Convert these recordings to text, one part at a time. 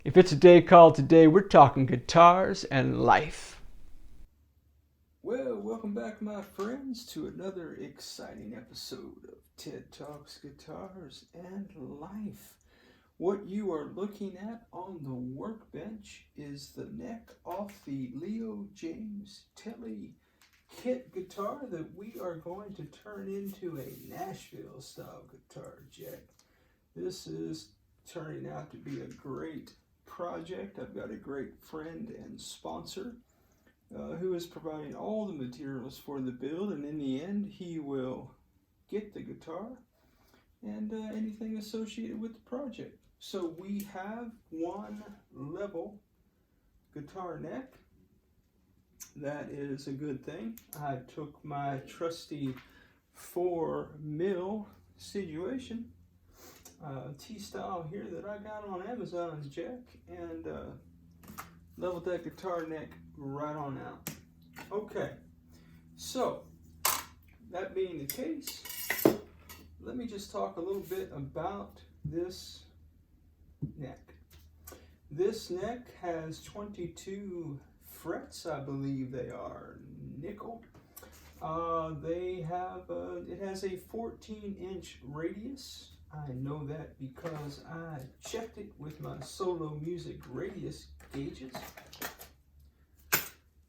If it's a day called today, we're talking guitars and life. Well, welcome back, my friends, to another exciting episode of Ted Talks Guitars and Life. What you are looking at on the workbench is the neck off the Leo Jaymz Tele kit guitar that we are going to turn into a Nashville style guitar jack. This is turning out to be a great project. I've got a great friend and sponsor who is providing all the materials for the build, and in the end he will get the guitar and anything associated with the project. So we have one level guitar neck. That is a good thing. I took my trusty 4mm situation T-style here that I got on Amazon's jack and leveled that guitar neck right on out. Okay, so that being the case, let me just talk a little bit about this neck. This neck has 22 frets, I believe they are nickel. It has a 14-inch radius. I know that because I checked it with my solo music radius gauges.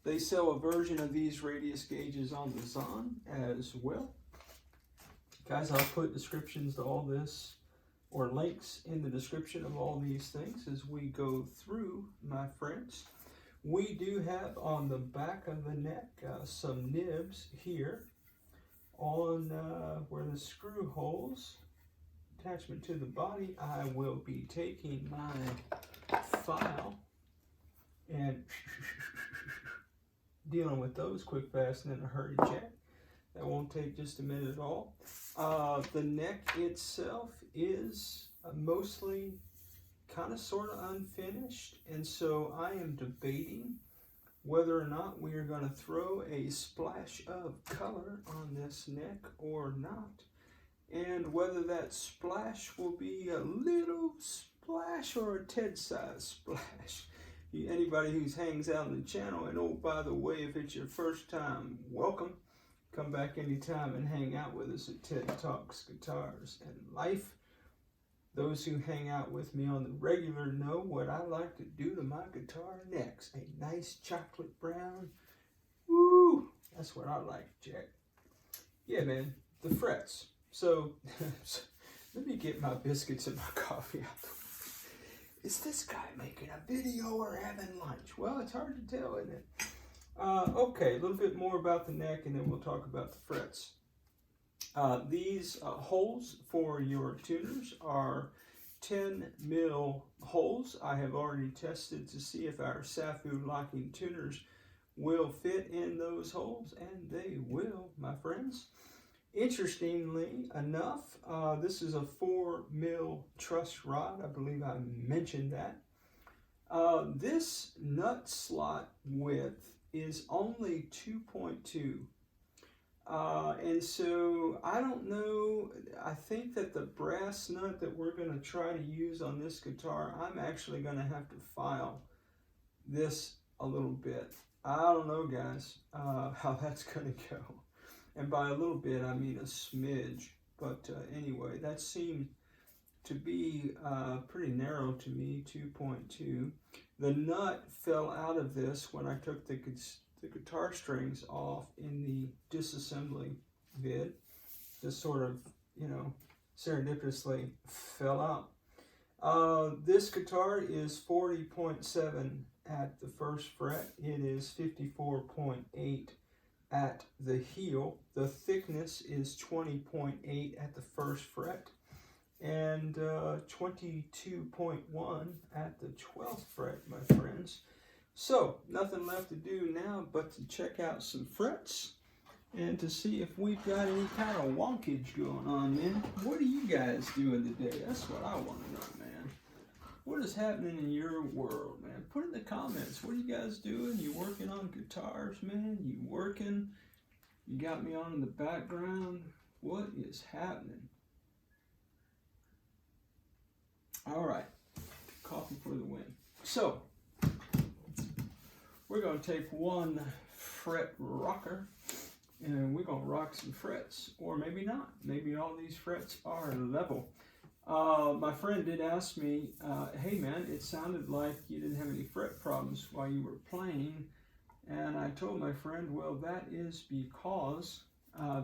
They sell a version of these radius gauges on the Zon as well. Guys, I'll put descriptions to all this, or links in the description of all these things as we go through, my friends. We do have on the back of the neck some nibs here on where the screw holes attachment to the body. I will be taking my file and dealing with those quick, fast, and in a hurry, jack. That won't take just a minute at all. The neck itself is mostly kind of sort of unfinished, and so I am debating whether or not we are going to throw a splash of color on this neck or not, and whether that splash will be a little splash or a Ted size splash. Anybody who hangs out on the channel, and oh, by the way, if it's your first time, welcome. Come back anytime and hang out with us at Ted Talks Guitars and Life. Those who hang out with me on the regular know what I like to do to my guitar necks. A nice chocolate brown. Woo! That's what I like, Jack. Yeah, man, the frets. So, let me get my biscuits and my coffee out the way. Is this guy making a video or having lunch? Well, it's hard to tell, isn't it? Okay, a little bit more about the neck, and then we'll talk about the frets. These holes for your tuners are 10mm holes. I have already tested to see if our SAPHUE locking tuners will fit in those holes, and they will, my friends. Interestingly enough, this is a 4mm truss rod. I believe I mentioned that. This nut slot width is only 2.2. And so I don't know, I think that the brass nut that we're going to try to use on this guitar, I'm actually going to have to file this a little bit. I don't know, guys, how that's going to go. And by a little bit, I mean a smidge. But anyway, that seemed to be pretty narrow to me, 2.2. The nut fell out of this when I took the guitar strings off in the disassembly vid. Just sort of, serendipitously fell out. This guitar is 40.7 at the first fret. It is 54.8 at the heel. The thickness is 20.8 at the first fret and 22.1 at the 12th fret, my friends. So, nothing left to do now but to check out some frets and to see if we've got any kind of wonkage going on, man. What are you guys doing today? That's what I want to know, man. What is happening in your world, man? Put in the comments. What are you guys doing? You working on guitars, man? You working? You got me on in the background? What is happening? All right. Coffee for the win. So we're going to take one fret rocker and we're going to rock some frets, or maybe not. Maybe all these frets are level. My friend did ask me, hey man, it sounded like you didn't have any fret problems while you were playing. And I told my friend, well, that is because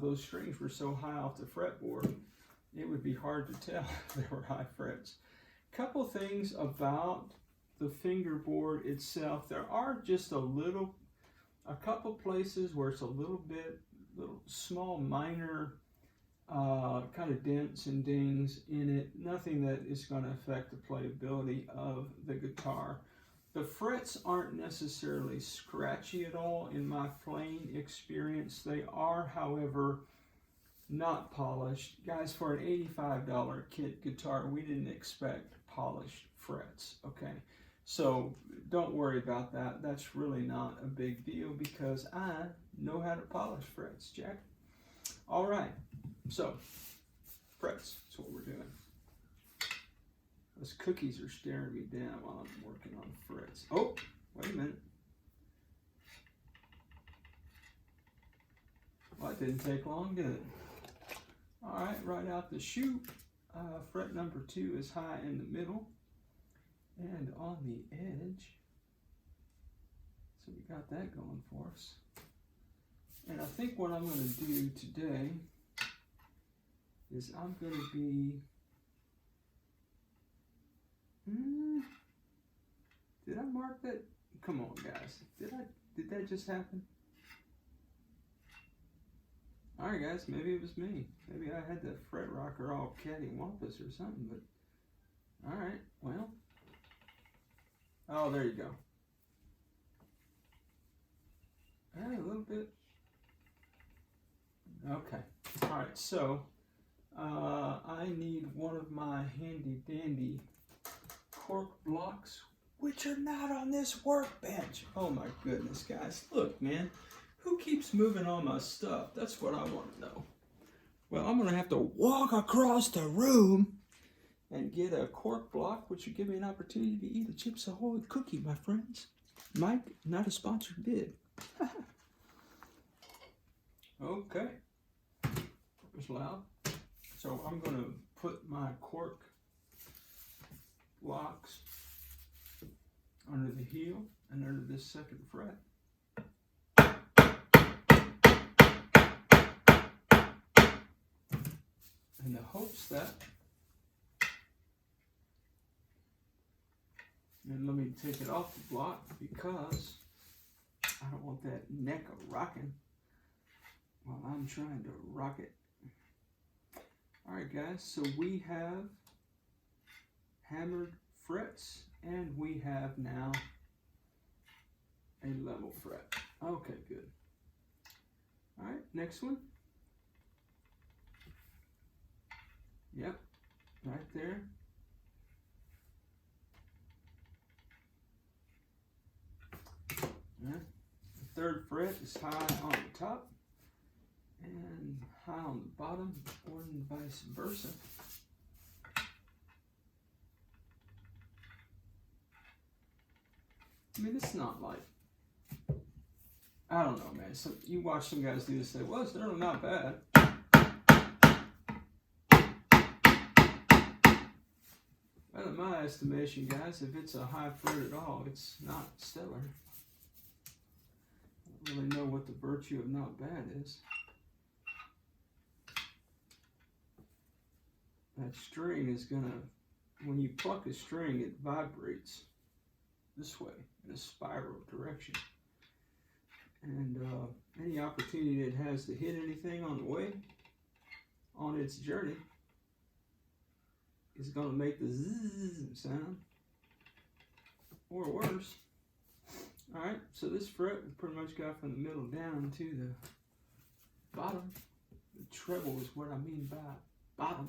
those strings were so high off the fretboard, it would be hard to tell if they were high frets. Couple things about the fingerboard itself. There are just a couple places where it's a little small minor kind of dents and dings in it. Nothing that is going to affect the playability of the guitar. The frets aren't necessarily scratchy at all in my playing experience. They are, however, not polished. Guys, for an $85 kit guitar, we didn't expect polished frets, okay? So don't worry about that. That's really not a big deal because I know how to polish frets, Jack. All right, so frets, that's what we're doing. Those cookies are staring me down while I'm working on frets. Oh, wait a minute. Well, that didn't take long, did it? All right, right out the chute, fret number 2 is high in the middle and on the edge. So we got that going for us. And I think what I'm going to do today is I'm going to be, did I mark that? Come on, guys. Did that just happen? All right, guys, maybe it was me. Maybe I had that fret rocker all cattywampus or something, but all right, well. Oh, there you go. Yeah, a little bit. Okay. All right, so I need one of my handy dandy cork blocks, which are not on this workbench. Oh my goodness, guys. Look, man, who keeps moving all my stuff? That's what I want to know. Well, I'm going to have to walk across the room and get a cork block, which will give me an opportunity to eat a Chips Ahoy cookie, my friends. Mike, not a sponsored bid. Okay. It was loud. So I'm going to put my cork blocks under the heel and under this second fret. In the hopes that, and let me take it off the block because I don't want that neck rocking while I'm trying to rock it. All right, guys, so we have hammered frets and we have now a level fret. Okay, good. All right, next one. Yep, right there. Yeah. The third fret is high on the top and high on the bottom, or vice versa. I mean, it's not like, I don't know, man. So you watch some guys do this, say, well, it's really not bad. Well, in my estimation, guys, if it's a high fret at all, it's not stellar. I don't really know what the virtue of not bad is. That string is gonna, when you pluck a string, it vibrates this way in a spiral direction. And any opportunity it has to hit anything on the way, on its journey, is going to make the zzz sound, or worse. All right, so this fret we pretty much got from the middle down to the bottom. The treble is what I mean by bottom.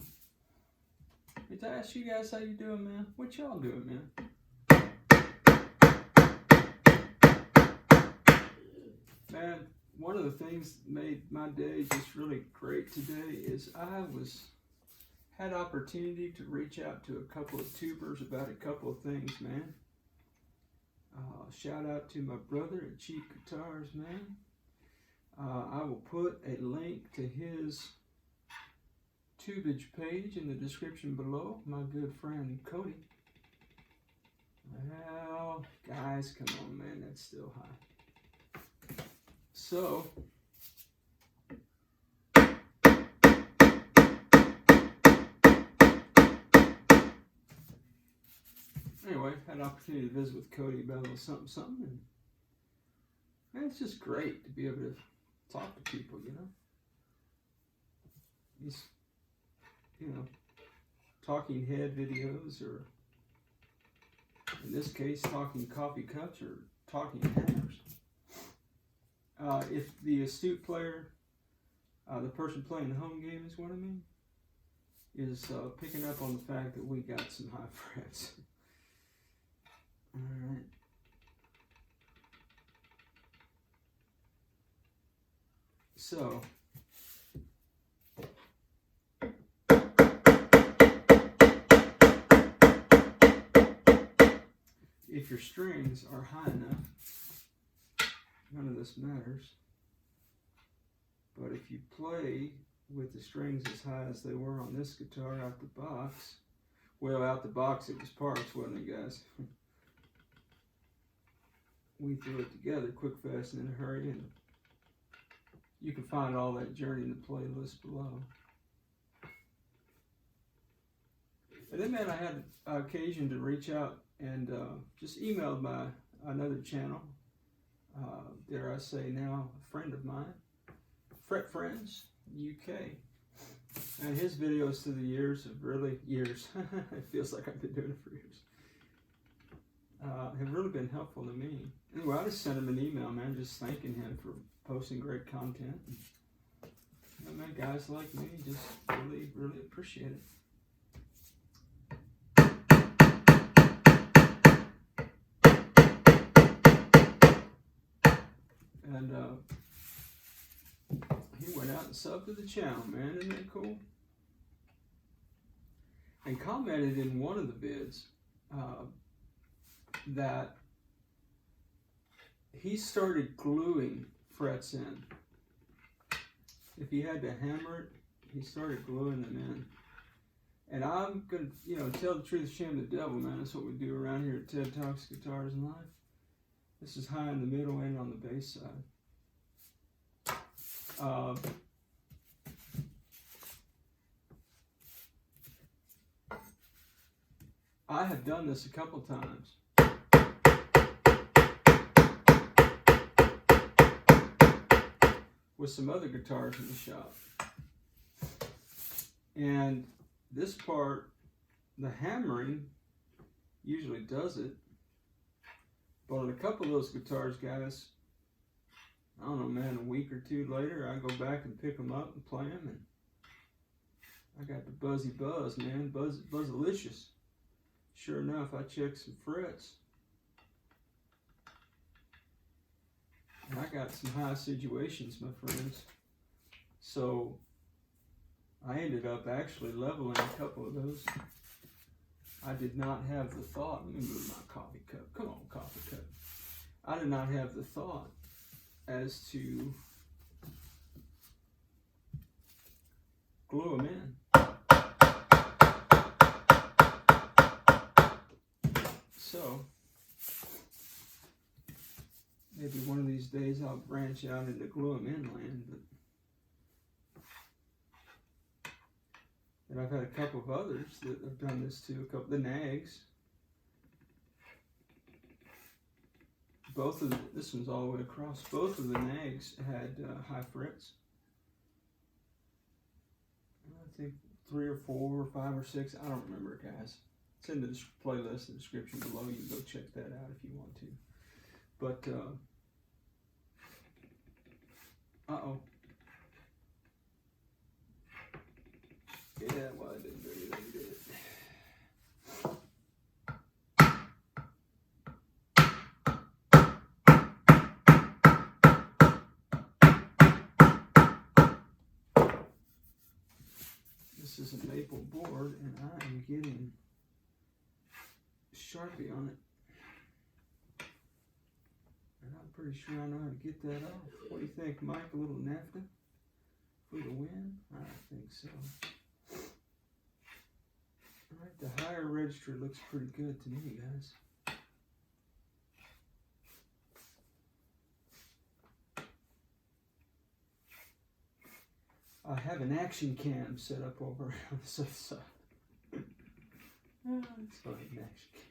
Did I ask you guys how you doing, man? What y'all doing, man? Man, one of the things that made my day just really great today is I had opportunity to reach out to a couple of tubers about a couple of things, man. shout out to my brother at Cheap Guitars, man. I will put a link to his tubage page in the description below. My good friend Cody. Well, guys, come on, man, that's still high. So, anyway, had an opportunity to visit with Cody about a little something, and man, it's just great to be able to talk to people, you know. These, you know, talking head videos, or in this case, talking coffee cups or talking hammers. If the astute player, the person playing the home game is what I mean, is picking up on the fact that we got some high frets. Alright. So, if your strings are high enough, none of this matters. But if you play with the strings as high as they were on this guitar out the box, well, out the box it was parts, wasn't it, guys? We threw it together quick, fast, and in a hurry, and you can find all that journey in the playlist below. And then, man, I had occasion to reach out and just emailed my another channel, dare I say now, a friend of mine, Fret Friends UK. And his videos through the years have really, it feels like I've been doing it for years, have really been helpful to me. Anyway, I just sent him an email, man, just thanking him for posting great content. And, man, guys like me just really, really appreciate it. And he went out and subbed to the channel, man. Isn't that cool? And commented in one of the vids that he started gluing frets in. If he had to hammer it, he started gluing them in. And I'm gonna, you know, tell the truth, shame the devil, man. That's what we do around here at Ted Talks Guitars and Life. This is high in the middle and on the bass side. I have done this a couple times. With some other guitars in the shop. And this part, the hammering usually does it. But on a couple of those guitars, guys, I don't know, man, a week or two later, I go back and pick them up and play them, and I got the buzzy buzz, man, buzzalicious. Sure enough, I checked some frets, and I got some high situations, my friends. So I ended up actually leveling a couple of those. I did not have the thought, let me move my coffee cup, come on, coffee cup. I did not have the thought as to glue them in. So, maybe one of these days I'll branch out into glue them in land, but I've had a couple of others that have done this too, a couple of the nags. Both of this one's all the way across. Both of the nags had high frets. I think 3 or 4 or 5 or 6. I don't remember, guys. It's in the playlist, the description below. You can go check that out if you want to. But uh-oh. Yeah, well, I didn't do anything, did it? This is a maple board, and I am getting Sharpie on it. I'm pretty sure I know how to get that off. What do you think, Mike? A little naphtha for the win? I think so. Alright, the higher register looks pretty good to me, guys. I have an action cam set up over on the other side. It's funny, an action cam.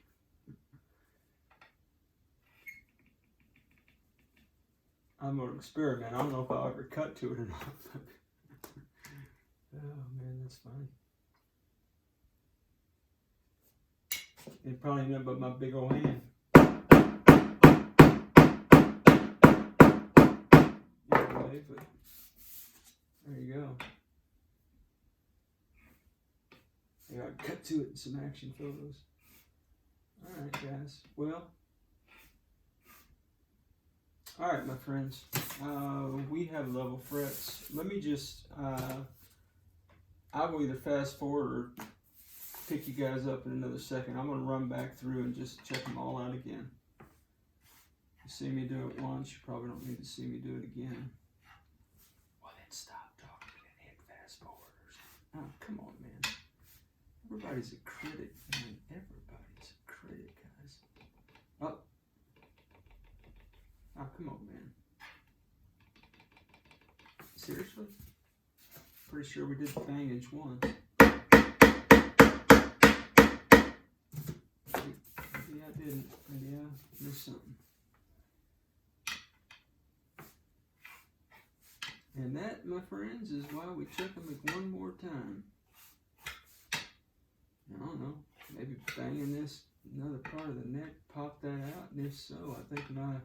I'm going to experiment. I don't know if I'll ever cut to it or not. Oh man, that's funny. It probably nothing but my big old hand. Either way, but there you go. I got to cut to it in some action photos. Alright guys, well. Alright my friends, we have level frets. Let me just, I will either fast forward or pick you guys up in another second. I'm going to run back through and just check them all out again. You see me do it once, you probably don't need to see me do it again. Well then stop talking and hit fast forward or something. Oh, come on man. Everybody's a critic, man. Everybody's a critic, guys. Oh. Oh, come on, man. Seriously? Pretty sure we did the bangage once. Maybe I didn't. Maybe I missed something. And that, my friends, is why we check them one more time. I don't know. Maybe banging this another part of the neck, pop that out, and if so, I think my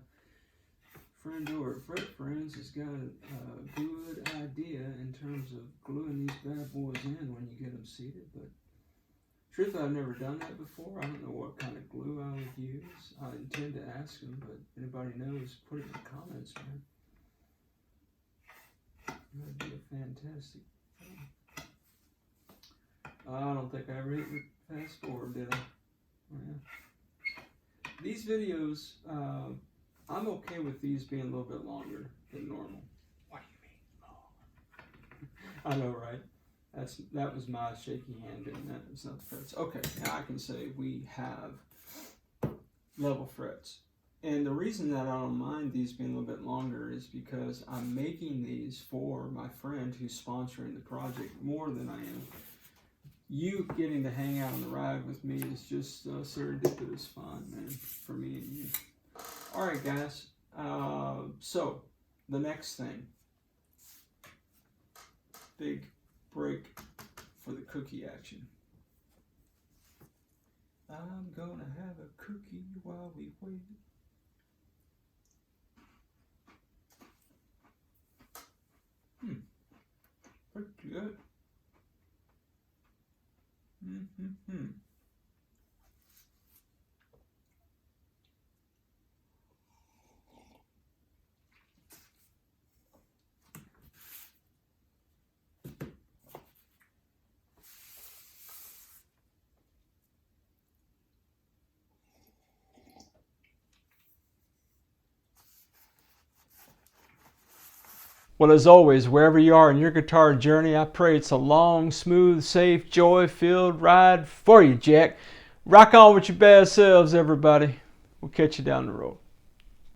friend over at Fret Friends has got a good idea in terms of gluing these bad boys in when you get them seated. But truthfully, I've never done that before. I don't know what kind of glue I would use. I intend to ask them, but if anybody knows, put it in the comments, man. That'd be a fantastic thing. I don't think I ever hit fast forward, did I? Yeah. These videos, I'm okay with these being a little bit longer than normal. What do you mean longer? I know, right? That was my shaky hand doing that. It's not the frets. Okay, now I can say we have level frets. And the reason that I don't mind these being a little bit longer is because I'm making these for my friend who's sponsoring the project more than I am. You getting to hang out on the ride with me is just serendipitous fun, man, for me and you. All right, guys. So the next thing, big break for the cookie action. I'm gonna have a cookie while we wait. Pretty good. Well, as always, wherever you are in your guitar journey, I pray it's a long, smooth, safe, joy-filled ride for you, Jack. Rock on with your bad selves, everybody. We'll catch you down the road.